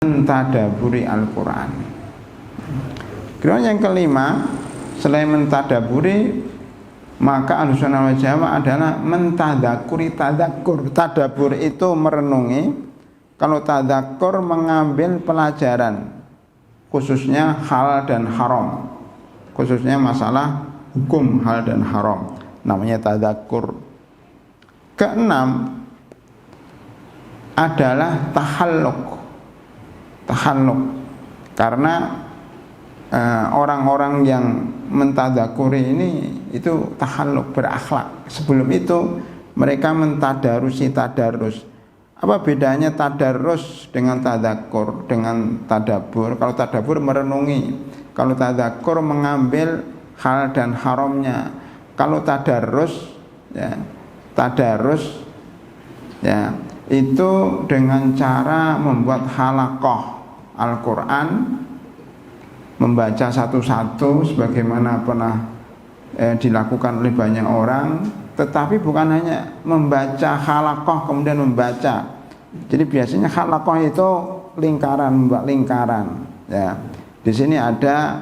mentadaburi Al-Quran. Kemudian yang kelima, selain mentadaburi, maka Ahlussunnah wal Jamaah adalah mentadakuri. Tadakur, tadabur itu merenungi. Kalau tadakur mengambil pelajaran, khususnya hal dan haram, khususnya masalah hukum hal dan haram, namanya tadakur. Keenam adalah tahalluk. Karena orang-orang yang mentadakuri ini itu tahalluk, berakhlak. Sebelum itu mereka mentadarusi tadarus. Apa bedanya tadarus dengan tadakur, dengan tadabur? Kalau tadabur merenungi, kalau tadakur mengambil hal dan haramnya. Kalau tadarus ya itu dengan cara membuat halaqah Al-Quran, membaca satu-satu sebagaimana pernah dilakukan oleh banyak orang. Tetapi bukan hanya membaca halaqah kemudian membaca. Jadi biasanya halaqah itu lingkaran, membuat lingkaran. Ya, di sini ada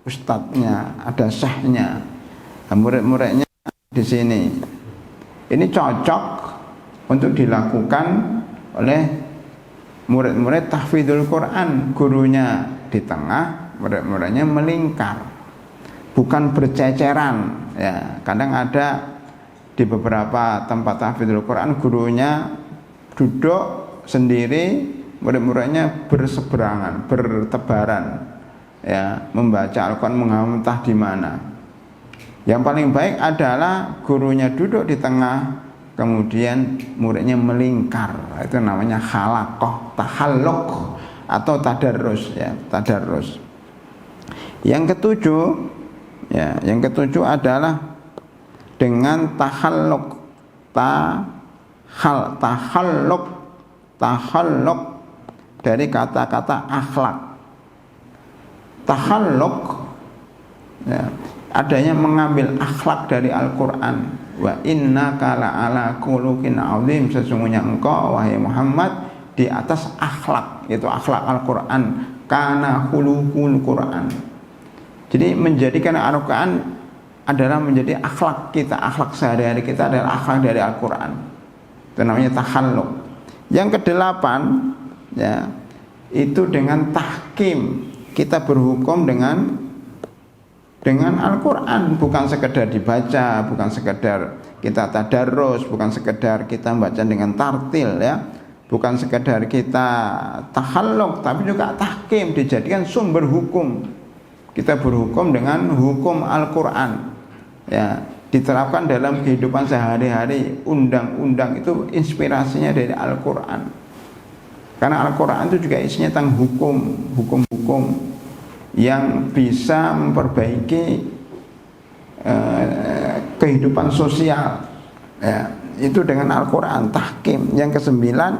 ustadznya, ada syekhnya, murid-muridnya di sini. Ini cocok untuk dilakukan oleh murid-murid tahfidzul Quran. Gurunya di tengah, murid-muridnya melingkar, bukan berceceran. Ya, kadang ada di beberapa tempat tahfidzul Quran gurunya duduk sendiri, murid-muridnya berseberangan, bertebaran, ya, membaca Al-Quran menghafal entah di mana. Yang paling baik adalah gurunya duduk di tengah, kemudian muridnya melingkar. Itu namanya halaqah, tahalluk atau tadarrus, ya, tadarrus. Yang ketujuh adalah dengan tahalluk. Tahalluk dari kata-kata akhlak. Tahalluk, ya, adanya mengambil akhlak dari Al-Quran. Wa innaka la'ala khuluqin azim, sesungguhnya engkau wahai Muhammad di atas akhlak, yaitu akhlak Al-Quran. Kana khuluqul Quran. Jadi menjadikan Al-Quran adalah menjadi akhlak kita, akhlak sehari-hari kita adalah akhlak dari Al-Quran. Itu namanya tahalluk. Yang kedelapan, ya, itu dengan tahkim. Kita berhukum dengan Al-Quran, bukan sekedar dibaca, bukan sekedar kita tadarrus, bukan sekedar kita membaca dengan tartil, ya, bukan sekedar kita tahalluk, tapi juga tahkim, dijadikan sumber hukum. Kita berhukum dengan hukum Al-Quran, ya, diterapkan dalam kehidupan sehari-hari. Undang-undang itu inspirasinya dari Al-Quran, karena Al-Quran itu juga isinya tentang hukum-hukum yang bisa memperbaiki kehidupan sosial, ya, itu dengan Al-Quran, tahkim. Yang kesembilan,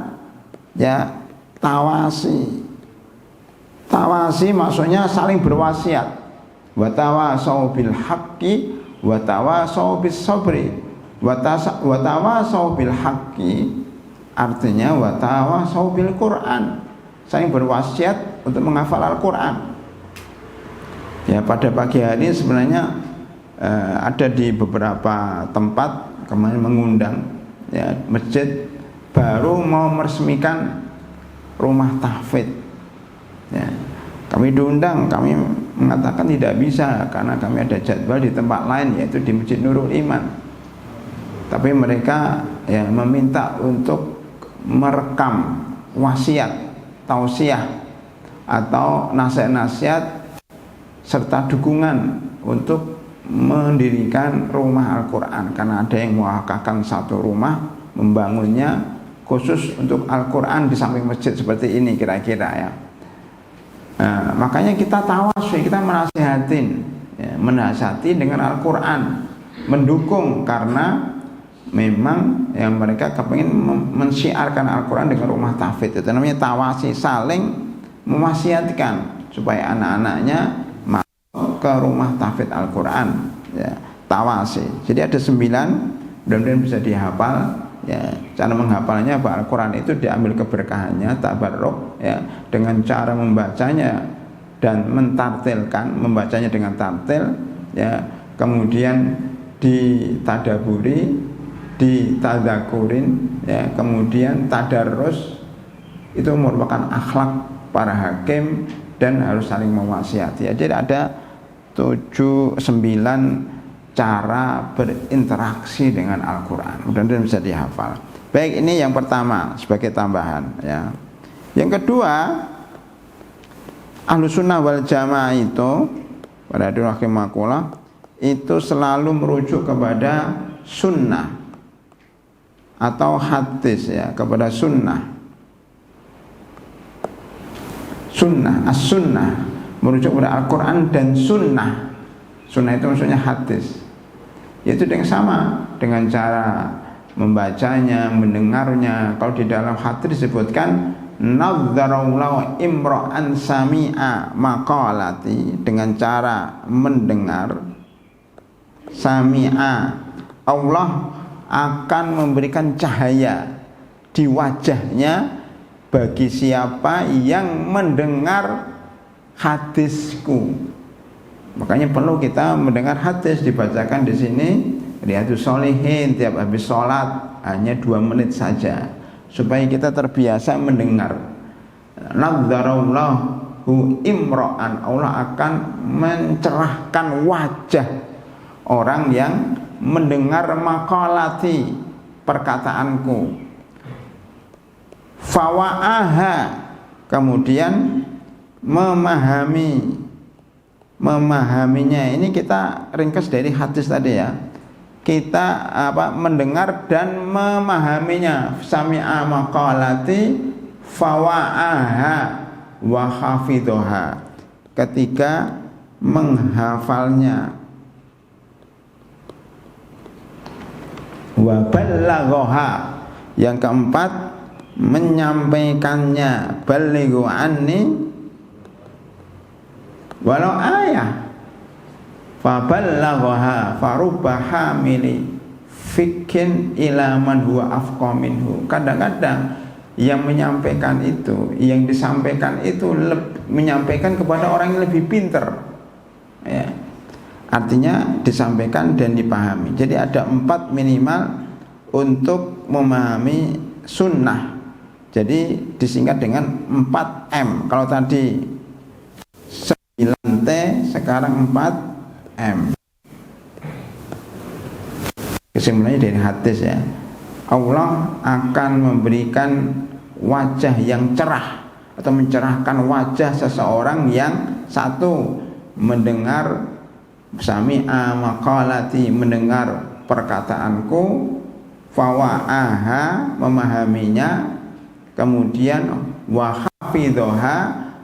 ya, tawasi. Tawasi maksudnya saling berwasiat. Wa tawasau bil haqqi wa tawasau bis sabri. Wa tawasau bil haqqi artinya wa tawasau bil Quran, saling berwasiat untuk menghafal Al-Quran. Ya, pada pagi hari sebenarnya ada di beberapa tempat kemarin mengundang, ya, masjid baru mau meresmikan rumah tahfidz. Ya, kami diundang, kami mengatakan tidak bisa karena kami ada jadwal di tempat lain, yaitu di Masjid Nurul Iman. Tapi mereka, ya, meminta untuk merekam wasiat, tausiah atau nasihat-nasihat serta dukungan untuk mendirikan rumah Al-Quran, karena ada yang mewakafkan satu rumah, membangunnya khusus untuk Al-Quran di samping masjid seperti ini kira-kira, ya. Nah, makanya kita tawaswi, kita menasihatin, ya, menasihati dengan Al-Quran, mendukung, karena memang yang mereka kepingin mensiarkan Al-Quran dengan rumah tahfidz. Itu namanya tawasi, saling mewasiatkan supaya anak-anaknya masuk ke rumah tahfidz Al-Quran, ya, tawasi. Jadi ada 9, mudah-mudahan bisa dihafal. ya. Cara menghafalnya Al-Quran itu diambil keberkahannya, tabarruk ya, dengan cara membacanya dan mentartilkan, membacanya dengan tartil ya, kemudian ditadaburi, ditadzakurin ya, kemudian tadarrus. Itu merupakan akhlak para hakim dan harus saling mewasiati. Jadi ada 9 cara berinteraksi dengan Al-Quran. Mudah-mudahan bisa dihafal. Baik, ini yang pertama sebagai tambahan ya. Yang kedua, Ahlussunnah wal Jamaah itu pada rahimakumullah itu selalu merujuk kepada sunnah atau hadis ya, kepada sunnah. Sunnah, as-sunnah merujuk kepada Al-Quran dan sunnah. Sunnah itu maksudnya hadis. Yaitu yang sama dengan cara membacanya, mendengarnya. Kalau di dalam hadis disebutkan nadzarallahu imra'an sami'a maqalati, dengan cara mendengar. Sami'a, Allah akan memberikan cahaya di wajahnya bagi siapa yang mendengar hadisku. Makanya perlu kita mendengar hadis dibacakan di sini Riyadhus Shalihin tiap habis sholat, hanya 2 menit saja supaya kita terbiasa mendengar. Nadzarallahu imra'an, Allah akan mencerahkan wajah orang yang mendengar maqalati, perkataanku. Fawa'aha, kemudian memahaminya. Ini kita ringkas dari hadis tadi ya. Kita mendengar dan memahaminya. Sami'a maqalati fawa'aha wa hafidhoha, ketika menghafalnya. Wa ballaghoha, yang keempat menyampaikannya. Balighu anni walau ayah fa ballaghaha farubba hamili fikin ila man huwa afqa minhu. Kadang-kadang yang menyampaikan itu, yang disampaikan itu menyampaikan kepada orang yang lebih pintar ya. Artinya disampaikan dan dipahami. Jadi ada 4 minimal untuk memahami sunnah. Jadi disingkat dengan 4M. Kalau tadi 9T, sekarang 4M. Kesimpulannya dari hadis ya, Allah akan memberikan wajah yang cerah atau mencerahkan wajah seseorang yang satu mendengar sami'a maqalati, mendengar perkataanku, fawa'aha, memahaminya, kemudian wahafidhoha,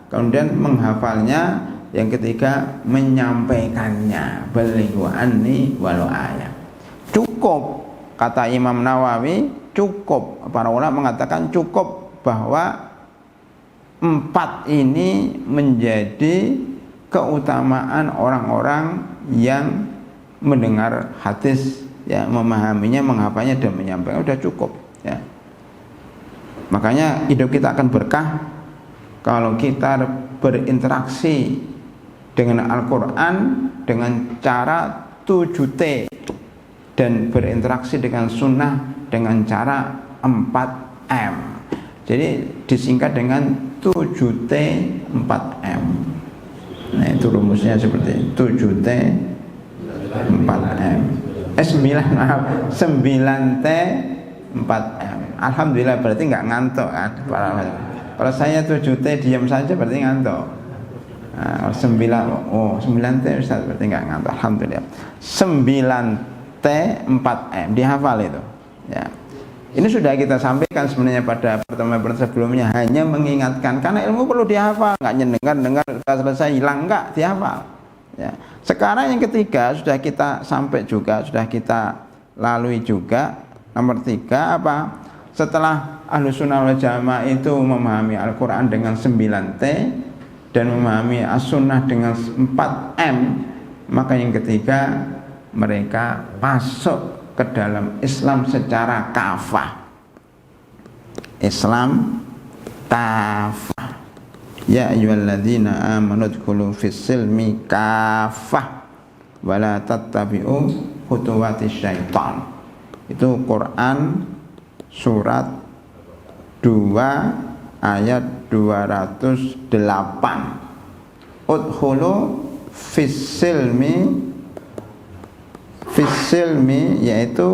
kemudian menghafalnya, yang ketiga menyampaikannya. Balighu anni walau ayat. Cukup, kata Imam Nawawi, cukup. Para ulama mengatakan cukup bahwa 4 ini menjadi keutamaan orang-orang yang mendengar hadis ya, memahaminya, menghafalnya dan menyampaikan. Udah cukup ya. Makanya hidup kita akan berkah kalau kita berinteraksi dengan Al-Quran dengan cara 7T dan berinteraksi dengan sunnah dengan cara 4M. Jadi disingkat dengan 7T 4M. Nah itu rumusnya seperti 7T 4M. 9T 4M. Alhamdulillah, berarti nggak ngantuk kan? Kalau saya 7T diam saja berarti ngantuk. Nah, 9T Ustaz, berarti nggak ngantuk. Alhamdulillah. 9T 4M dihafal itu. Ya. Ini sudah kita sampaikan sebenarnya pada pertemuan sebelumnya, hanya mengingatkan karena ilmu perlu dihafal, nggak dengar sudah selesai hilang, nggak dihafal. Ya. Sekarang yang ketiga sudah kita sampai juga, sudah kita lalui juga. Nomor 3 apa? Setelah Ahlussunnah wal Jamaah itu memahami Al-Quran dengan 9T dan memahami As-Sunnah dengan 4M, maka yang ketiga mereka masuk ke dalam Islam secara kafah. Islam kafah. Ya ayyuhalladzina amanu dkhulu fis-silmi kafah wa la tattabi'u khutuwatis syaitan. Itu Quran surat 2 ayat 208. Udkhulu fis-silmi, yaitu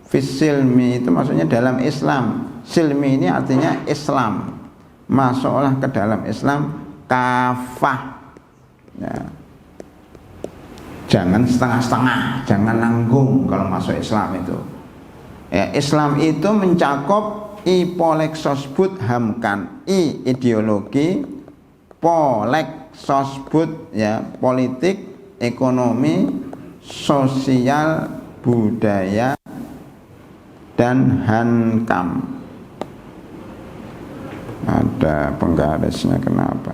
fis-silmi itu maksudnya dalam Islam. Silmi ini artinya Islam. Masuklah ke dalam Islam kafah, ya. Jangan setengah-setengah, jangan nanggung kalau masuk Islam itu, ya. Islam itu mencakup polexosbud hamkan, ideologi, polexosbud, ya, politik, ekonomi, sosial, budaya, dan hankam. Ada penggarisnya, kenapa?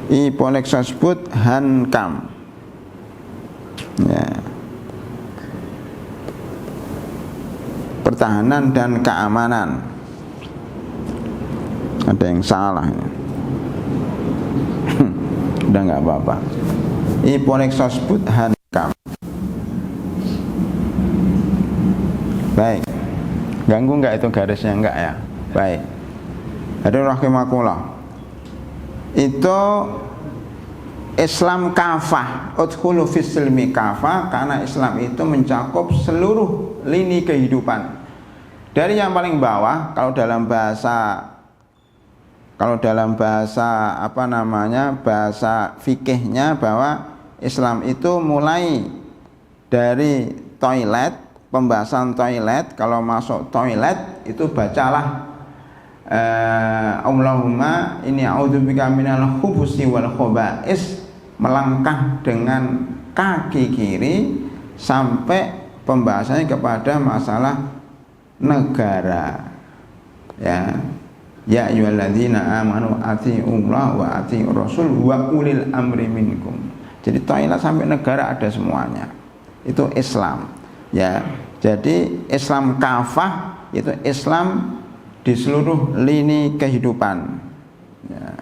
Polexosbud hankam, ya. Pertahanan dan keamanan. Ada yang salah ya. Udah nggak apa-apa. Polexosbud hankam. Baik. Ganggu nggak itu garisnya? Enggak ya? Baik. Hadirin rahimakumullah. Itu Islam kafah, udkhulu fis-silmi kafah, karena Islam itu mencakup seluruh lini kehidupan. Dari yang paling bawah, kalau dalam bahasa apa namanya, bahasa fikihnya, bahwa Islam itu mulai dari toilet, pembahasan toilet. Kalau masuk toilet itu bacalah Allahumma inni a'udzubika minal khubusi wal khaba'is, melangkah dengan kaki kiri sampai pembahasannya kepada masalah negara, ya. Ya ayyuhalladzina amanu atii'ullah wa atii'ur rasul wa ulil amri minkum. Jadi toilet sampai negara ada semuanya. Itu Islam, ya. Jadi Islam kafah itu Islam di seluruh lini kehidupan, ya.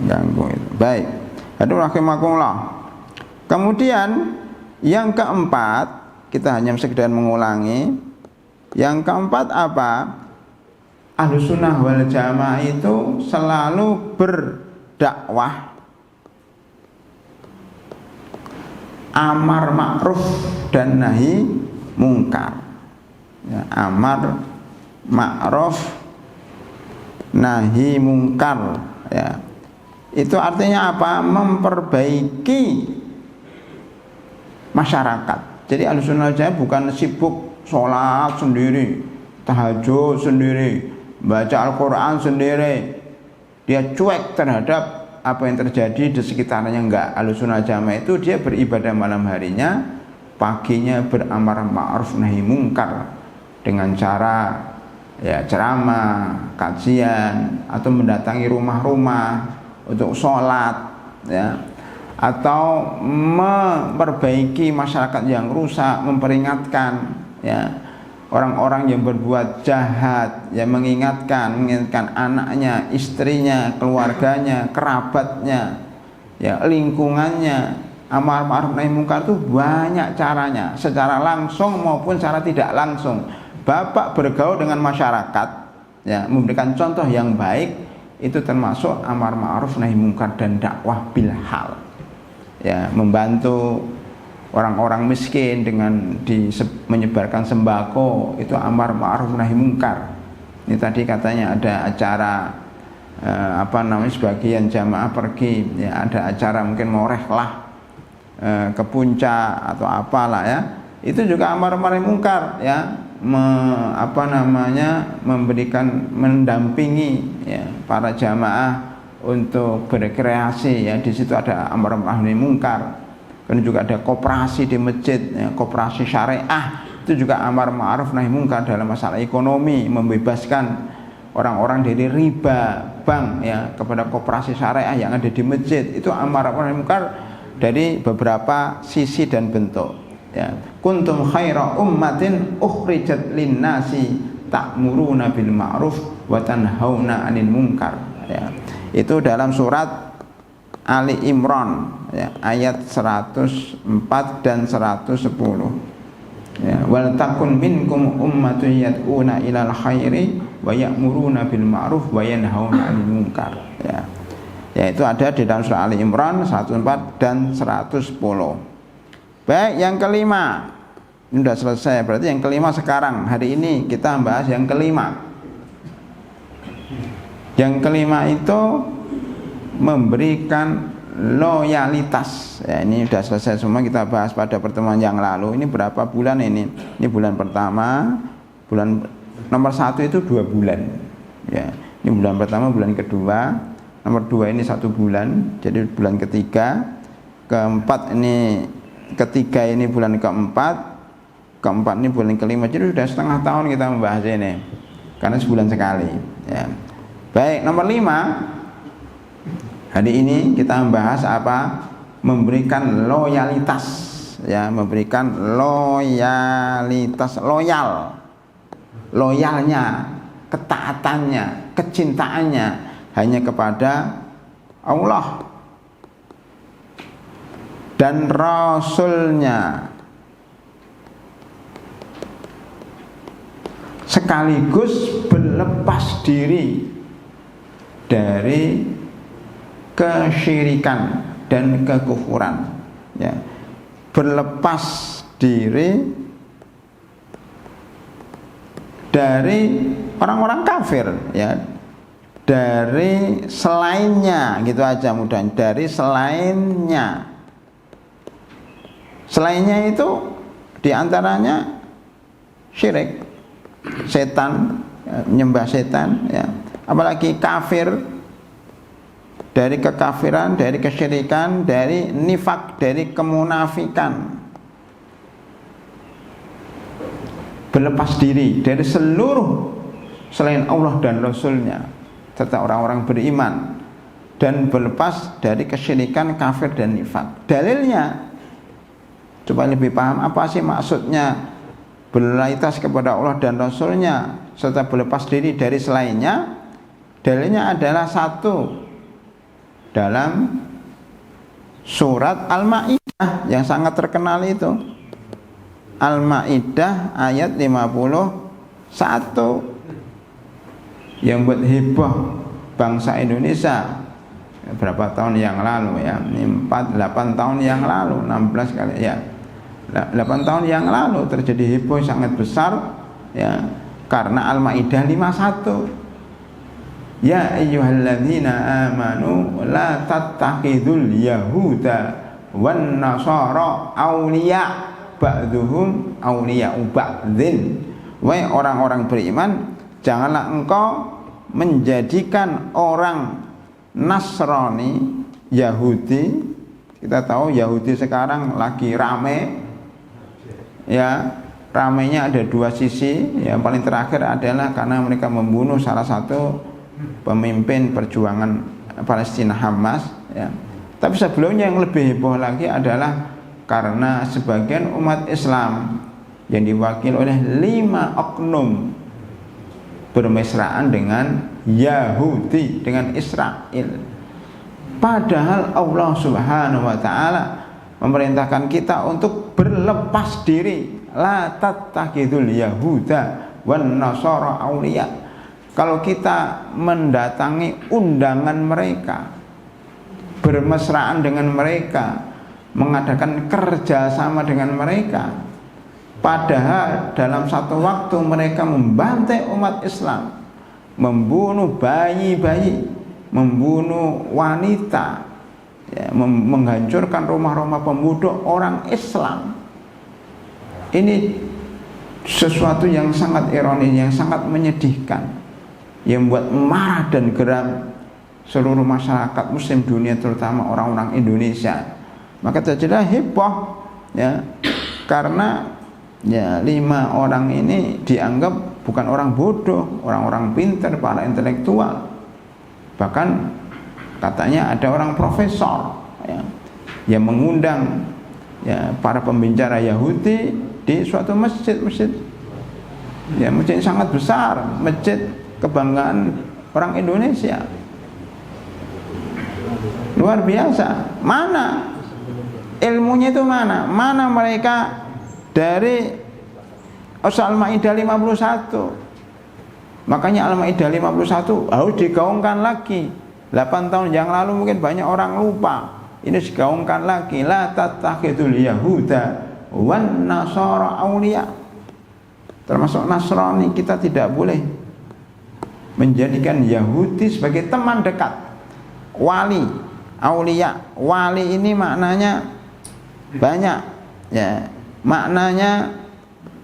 Ganggu itu. Baik. Aduh rahimakumullah. Kemudian yang keempat, kita hanya sekedar mengulangi. Yang keempat apa? Ahlussunnah wal jamaah itu selalu berdakwah amar ma'ruf dan nahi mungkar, ya, amar ma'ruf nahi mungkar, ya. Itu artinya apa? Memperbaiki masyarakat. Jadi Ahlussunnah wal Jamaah bukan sibuk sholat sendiri, tahajud sendiri, baca Al-Quran sendiri, dia cuek terhadap apa yang terjadi di sekitarnya. Enggak. Ahlussunnah wal Jamaah itu dia beribadah malam harinya, paginya beramar ma'ruf nahi mungkar dengan cara, ya, ceramah, kajian, atau mendatangi rumah-rumah untuk sholat, ya, atau memperbaiki masyarakat yang rusak, memperingatkan, ya, orang-orang yang berbuat jahat, ya, mengingatkan anaknya, istrinya, keluarganya, kerabatnya, ya, lingkungannya. Amar ma'ruf nahi mungkar itu banyak caranya, secara langsung maupun secara tidak langsung. Bapak bergaul dengan masyarakat, ya, memberikan contoh yang baik, itu termasuk amar ma'ruf nahi mungkar dan dakwah bil hal, ya, membantu orang-orang miskin dengan menyebarkan sembako, itu amar ma'ruf nahi mungkar. Ini tadi katanya ada acara apa namanya, sebagian jamaah pergi, ya, ada acara mungkin mau rehlah ke puncak atau apalah, ya, itu juga amar ma'ruf nahi mungkar, ya. Memberikan, mendampingi, ya, para jamaah untuk berkreasi, ya. Di situ ada amar ma'ruf nahi mungkar. Kemudian juga ada koperasi di masjid, ya, koperasi syariah, itu juga amar ma'ruf nahi mungkar dalam masalah ekonomi, membebaskan orang-orang dari riba bank, ya, kepada koperasi syariah yang ada di masjid. Itu amar ma'ruf nahi mungkar dari beberapa sisi dan bentuk. ya, kuntum khaira ummatin ukhrijat linnasi ta'muruna bil ma'ruf wa tanhauna 'anil munkar, ya. Itu dalam surat Ali Imran, ya, ayat 104 dan 110, ya. Wal takun minkum ummatun yad'una ilal khairi wa ya'muruna bil ma'ruf wa yanhauna 'anil munkar, ya. Ya, itu ada di dalam surah Ali Imran 104 dan 110. Baik, yang kelima. Ini sudah selesai, berarti yang kelima sekarang. Hari ini kita bahas yang kelima. Yang kelima itu memberikan loyalitas. Ya, ini sudah selesai semua, kita bahas pada pertemuan yang lalu. Ini berapa bulan ini? Ini bulan pertama, bulan nomor 1 itu 2 bulan. Ya, ini bulan pertama, bulan kedua. Nomor 2 ini 1 bulan, jadi bulan ketiga. Keempat ini, ketiga ini bulan keempat. Keempat ini bulan kelima. Jadi sudah setengah tahun kita membahas ini, karena sebulan sekali, ya. Baik, nomor 5. Hari ini kita membahas apa? Memberikan loyalitas, ya, memberikan loyalitas, loyalnya, ketaatannya, kecintaannya hanya kepada Allah dan Rasulnya, sekaligus berlepas diri dari kesyirikan dan kekufuran, ya. Berlepas diri dari orang-orang kafir, ya, dari selainnya, gitu aja mudah, dari selainnya. Selainnya itu diantaranya syirik, setan, menyembah setan, ya. Apalagi kafir, dari kekafiran, dari kesyirikan, dari nifak, dari kemunafikan. Berlepas diri dari seluruh selain Allah dan Rasulnya serta orang-orang beriman, dan berlepas dari kesyirikan, kafir, dan nifak. Dalilnya, coba lebih paham apa sih maksudnya berloyalitas kepada Allah dan Rasulnya serta berlepas diri dari selainnya. Dalilnya adalah satu, dalam surat Al-Maidah yang sangat terkenal itu, Al-Maidah ayat 51, yang buat heboh bangsa Indonesia berapa tahun yang lalu, ya, 8 tahun yang lalu, 16 kali, ya, 8 tahun yang lalu terjadi heboh sangat besar, ya, karena Al-Maidah 51. Ya ayyuhalladzina amanu la tattakhidul yahuda wan nasara awliya ba'duhum awliya'u ba'dhin. Wahai orang-orang beriman, janganlah engkau menjadikan orang Nasrani, Yahudi. Kita tahu Yahudi sekarang lagi rame, ya. Ramenya ada 2 sisi. Yang paling terakhir adalah karena mereka membunuh salah satu pemimpin perjuangan Palestina, Hamas, ya. Tapi sebelumnya yang lebih heboh lagi adalah karena sebagian umat Islam yang diwakili oleh 5 oknum bermesraan dengan Yahudi, dengan Israel. Padahal Allah Subhanahu wa taala memerintahkan kita untuk berlepas diri, la tattakhidul yahuda wan nasara awliya. Kalau kita mendatangi undangan mereka, bermesraan dengan mereka, mengadakan kerjasama dengan mereka, padahal dalam satu waktu mereka membantai umat Islam, membunuh bayi-bayi, membunuh wanita, ya, menghancurkan rumah-rumah pemuda orang Islam. Ini sesuatu yang sangat ironis, yang sangat menyedihkan, yang membuat marah dan geram seluruh masyarakat muslim dunia, terutama orang-orang Indonesia. Maka terjadilah heboh, ya, karena, ya, 5 orang ini dianggap bukan orang bodoh, orang-orang pintar, para intelektual. Bahkan katanya ada orang profesor, ya, yang mengundang ya para pembicara Yahudi di suatu masjid ya, masjid sangat besar, masjid kebanggaan orang Indonesia, luar biasa. Mana ilmunya itu, mana mereka dari Al-Maidah 51. Makanya Al-Maidah 51 harus digaungkan lagi. 8 tahun yang lalu mungkin banyak orang lupa. Ini digaungkan lagi. La tattakhidul yahuda wan nasara auliya. Termasuk Nasrani, kita tidak boleh menjadikan Yahudi sebagai teman dekat. Wali, auliya. Wali ini maknanya banyak, ya. Maknanya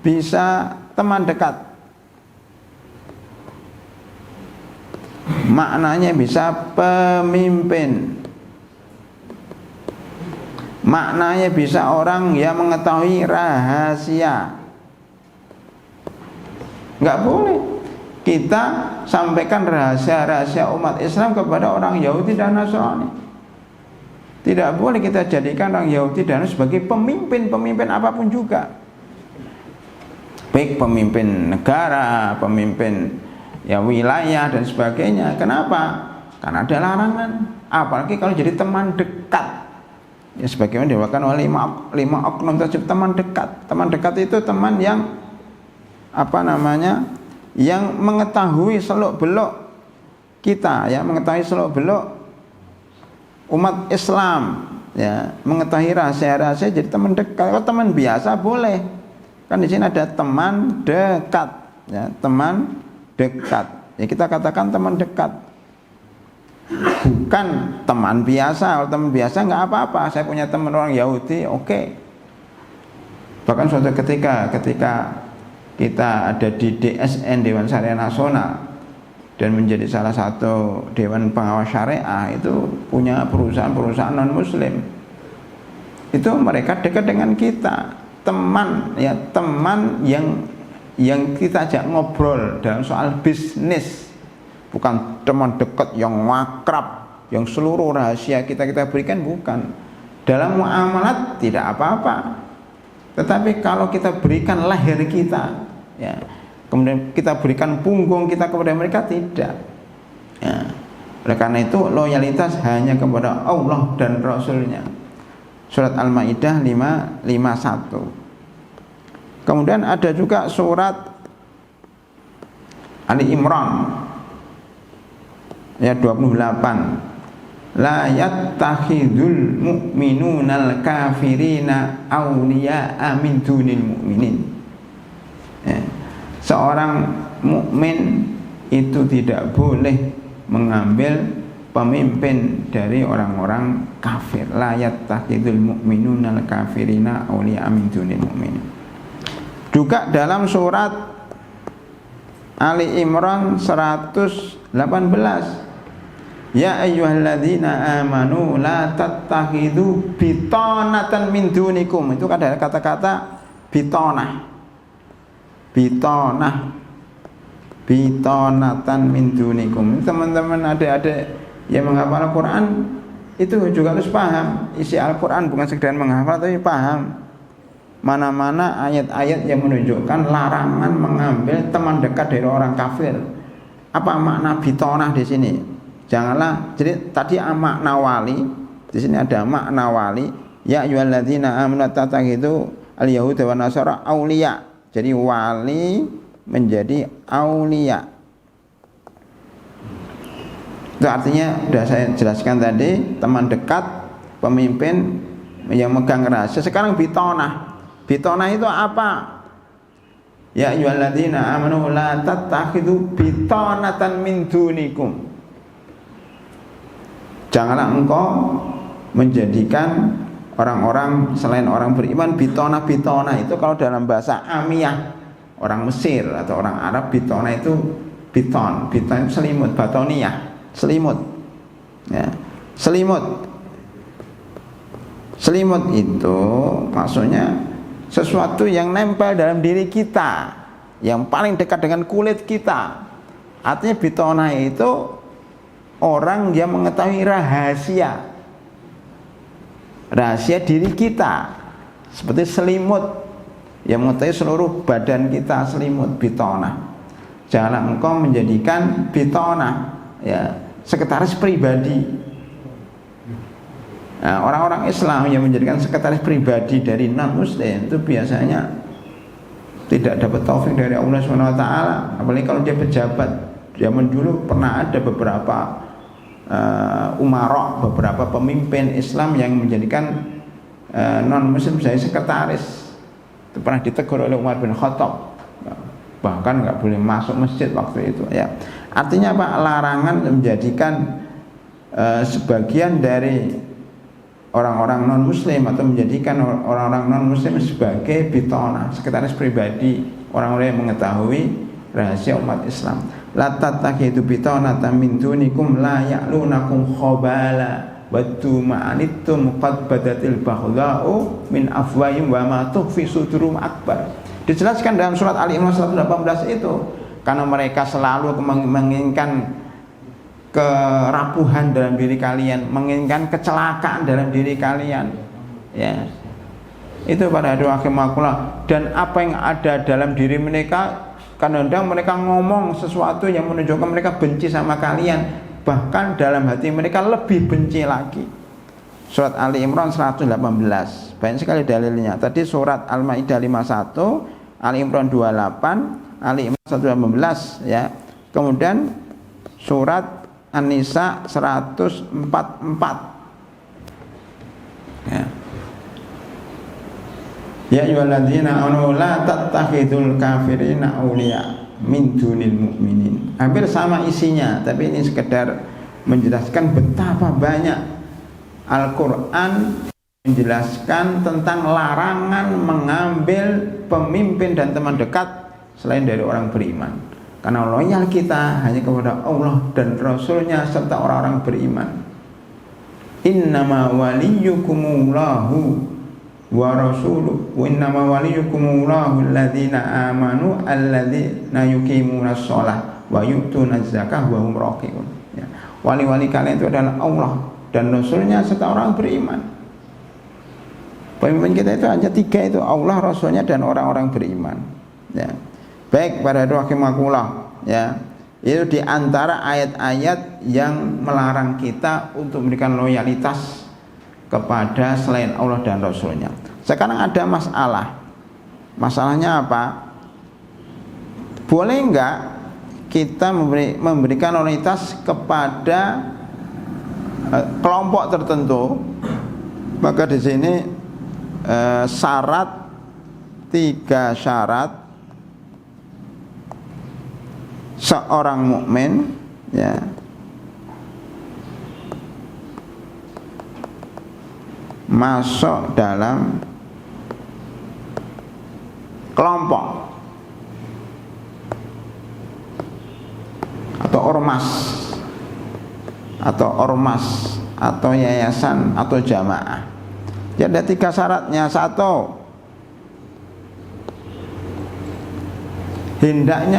bisa teman dekat, maknanya bisa pemimpin, maknanya bisa orang yang mengetahui rahasia. Nggak boleh kita sampaikan rahasia-rahasia umat Islam kepada orang Yahudi dan Nasrani. Tidak boleh kita jadikan orang Yahudi dan Nasrani sebagai pemimpin apapun juga, baik pemimpin negara, pemimpin ya wilayah dan sebagainya. Kenapa? Karena ada larangan. Apalagi kalau jadi teman dekat, ya sebagaimana diwakilkan oleh lima oknum tersebut, teman dekat. Teman dekat itu teman yang yang mengetahui seluk-beluk kita, ya, mengetahui seluk-beluk umat Islam, ya, mengetahui rahasia-rahasia, jadi teman dekat. Kalau teman biasa boleh. Kan di sini ada teman dekat, ya, teman dekat. Ya, kita katakan teman dekat. Bukan teman biasa. Kalau teman biasa nggak apa-apa. Saya punya teman orang Yahudi, oke. Bahkan suatu ketika kita ada di DSN, Dewan Syariah Nasional, dan menjadi salah satu Dewan Pengawas Syariah, itu punya perusahaan-perusahaan non-Muslim. Itu mereka dekat dengan kita. Teman, ya, teman yang kita ajak ngobrol dalam soal bisnis, bukan teman dekat yang akrab, yang seluruh rahasia kita berikan, bukan. Dalam muamalat tidak apa-apa, tetapi kalau kita berikan leher kita, ya, kemudian kita berikan punggung kita kepada mereka, tidak, ya. Oleh karena itu loyalitas hanya kepada Allah dan Rasulnya. Surat Al-Maidah 551. Kemudian ada juga surat Ali Imran ayat 28. La yattakhidul mu'minunal kafirina awliya'a min dunil mu'minin. Ya. Seorang mukmin itu tidak boleh mengambil pemimpin dari orang-orang kafir. La yattakhidul mu'minunal kafirina awliya'a min dunil mu'minin. Juga dalam surat Ali Imran 118, ya ayyuhalladzina amanu la tattakhidhu bitanatan min dunikum. Itu ada kata-kata bitanatan min dunikum. Teman-teman adik-adik yang menghafal Al-Quran itu juga harus paham isi Al-Quran, bukan sekedar menghafal tapi paham mana-mana ayat-ayat yang menunjukkan larangan mengambil teman dekat dari orang kafir. Apa makna bitanah di sini? Janganlah, jadi tadi makna wali, di sini ada makna wali. Ya ayyuhalladzina amanu tattakhidhu al-yahuda wan nasara auliya. Jadi wali menjadi auliya. Itu artinya sudah saya jelaskan tadi, teman dekat, pemimpin yang megang rahasia. Sekarang bitanah. Bitanah itu apa? Ya ayyuhalladzina amanu la tattakhidhu bitanatan min dunikum. Janganlah engkau menjadikan orang-orang selain orang beriman bitanah. Itu kalau dalam bahasa Amiyah, orang Mesir atau orang Arab, bitanah itu biton itu selimut, batoniyah, selimut, ya, selimut itu maksudnya sesuatu yang nempel dalam diri kita, yang paling dekat dengan kulit kita. Artinya bitonah itu orang yang mengetahui rahasia diri kita, seperti selimut yang mengetahui seluruh badan kita, selimut bitonah. Janganlah engkau menjadikan bitonah ya sekretaris pribadi. Nah, orang-orang Islam yang menjadikan sekretaris pribadi dari non muslim itu biasanya tidak dapat taufik dari Allah SWT. Apalagi kalau dia pejabat. Zaman dulu pernah ada beberapa umarok, beberapa pemimpin Islam yang menjadikan non muslim jadi sekretaris. Itu pernah ditegur oleh Umar bin Khattab, bahkan nggak boleh masuk masjid waktu itu ya. Artinya apa? Larangan menjadikan sebagian dari orang-orang non muslim atau menjadikan orang-orang non muslim sebagai bitonah, sekretaris pribadi orang-orang yang mengetahui rahasia umat Islam. La tattakhidhu bitonatan min dunikum la ya'lunakum khabala waddu ma'anittum qad badatil baghdha'u min afwahihim wa ma tukhfi sudurum akbar. Dijelaskan dalam surat Ali Imran 118 itu, karena mereka selalu menginginkan kerapuhan dalam diri kalian, menginginkan kecelakaan dalam diri kalian ya. Itu pada hari akhirnya, dan apa yang ada dalam diri mereka, kadang-kadang mereka ngomong sesuatu yang menunjukkan mereka benci sama kalian, bahkan dalam hati mereka lebih benci lagi. Surat Ali Imran 118, banyak sekali dalilnya. Tadi surat Al-Maidah 51, Ali Imran 28, Ali Imran 118 ya. Kemudian surat An-Nisa 144 ya. Ya ayyuhalladzina amanu la tattakhidul kafirina awliya min dunil mu'minin. Hampir sama isinya, tapi ini sekedar menjelaskan betapa banyak Al-Qur'an menjelaskan tentang larangan mengambil pemimpin dan teman dekat selain dari orang beriman. Karena loyal kita hanya kepada Allah dan Rasulnya serta orang-orang beriman. Innama waliyukumullahu wa rasuluhu wa innama waliyukumullahu alladzina amanu alladzina yuqimuna shalah wa yu'tuna zakah wa hum raqiun ya. Wali-wali kalian itu adalah Allah dan Rasulnya serta orang beriman. Pemimpin kita itu hanya 3 itu, Allah, Rasulnya dan orang-orang beriman ya. Baik, pada rahimakumullah ya. Itu diantara ayat-ayat yang melarang kita untuk memberikan loyalitas kepada selain Allah dan Rasulnya. Sekarang ada masalah. Masalahnya apa? Boleh enggak kita memberikan loyalitas kepada kelompok tertentu? Maka di sini syarat 3 syarat seorang mukmin ya masuk dalam kelompok atau ormas atau yayasan atau jamaah. Jadi ada 3 syaratnya. 1, hendaknya